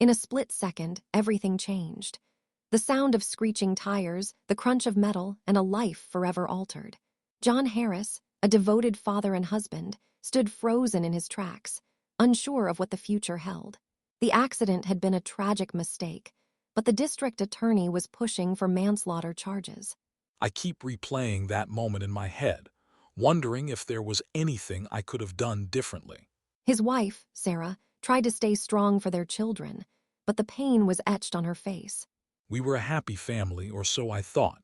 In a split second, everything changed. The sound of screeching tires, the crunch of metal, and a life forever altered. John Harris, a devoted father and husband, stood frozen in his tracks, unsure of what the future held. The accident had been a tragic mistake, but the district attorney was pushing for manslaughter charges. I keep replaying that moment in my head, wondering if there was anything I could have done differently. His wife, Sarah, tried to stay strong for their children, but the pain was etched on her face. We were a happy family, or so I thought.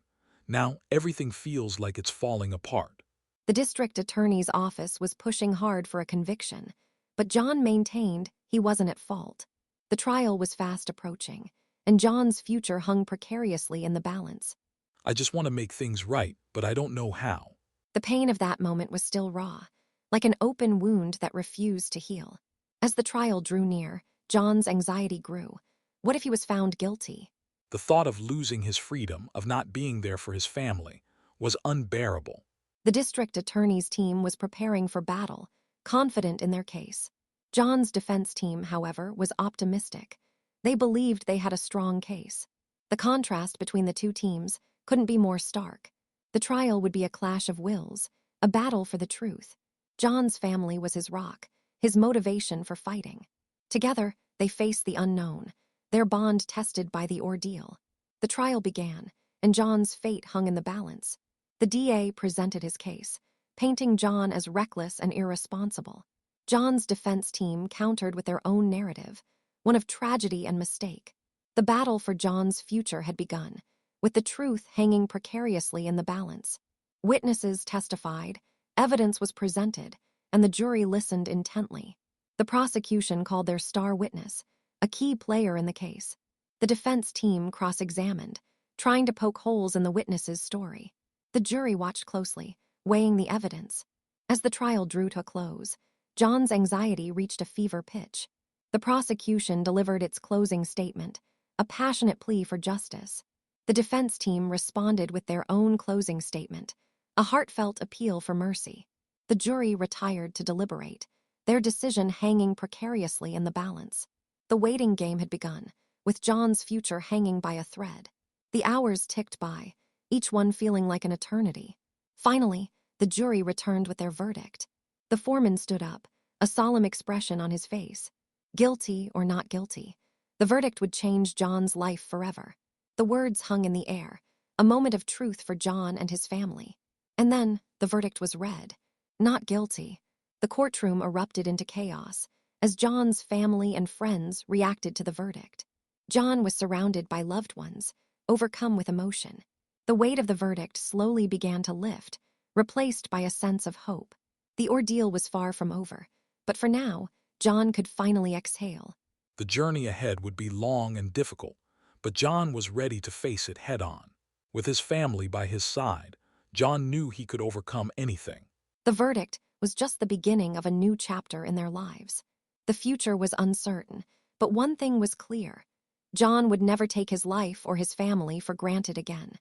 Now everything feels like it's falling apart. The district attorney's office was pushing hard for a conviction, but John maintained he wasn't at fault. The trial was fast approaching, and John's future hung precariously in the balance. I just want to make things right, but I don't know how. The pain of that moment was still raw, like an open wound that refused to heal. As the trial drew near, John's anxiety grew. What if he was found guilty? The thought of losing his freedom, of not being there for his family, was unbearable. The district attorney's team was preparing for battle, confident in their case. John's defense team, however, was optimistic. They believed they had a strong case. The contrast between the two teams couldn't be more stark. The trial would be a clash of wills, a battle for the truth. John's family was his rock, his motivation for fighting. Together, they faced the unknown, their bond tested by the ordeal. The trial began, and John's fate hung in the balance. The DA presented his case, painting John as reckless and irresponsible. John's defense team countered with their own narrative, one of tragedy and mistake. The battle for John's future had begun, with the truth hanging precariously in the balance. Witnesses testified, evidence was presented, and the jury listened intently. The prosecution called their star witness, a key player in the case. The defense team cross-examined, trying to poke holes in the witness's story. The jury watched closely, weighing the evidence. As the trial drew to a close, John's anxiety reached a fever pitch. The prosecution delivered its closing statement, a passionate plea for justice. The defense team responded with their own closing statement, a heartfelt appeal for mercy. The jury retired to deliberate, their decision hanging precariously in the balance. The waiting game had begun, with John's future hanging by a thread. The hours ticked by, each one feeling like an eternity. Finally, the jury returned with their verdict. The foreman stood up, a solemn expression on his face. Guilty or not guilty, the verdict would change John's life forever. The words hung in the air, a moment of truth for John and his family. And then the verdict was read. Not guilty. The courtroom erupted into chaos as John's family and friends reacted to the verdict. John was surrounded by loved ones, overcome with emotion. The weight of the verdict slowly began to lift, replaced by a sense of hope. The ordeal was far from over, but for now, John could finally exhale. The journey ahead would be long and difficult, but John was ready to face it head-on. With his family by his side, John knew he could overcome anything. The verdict was just the beginning of a new chapter in their lives. The future was uncertain, but one thing was clear. John would never take his life or his family for granted again.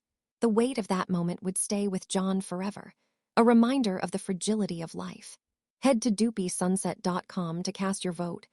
The weight of that moment would stay with John forever, a reminder of the fragility of life. Head to doopysunset.com to cast your vote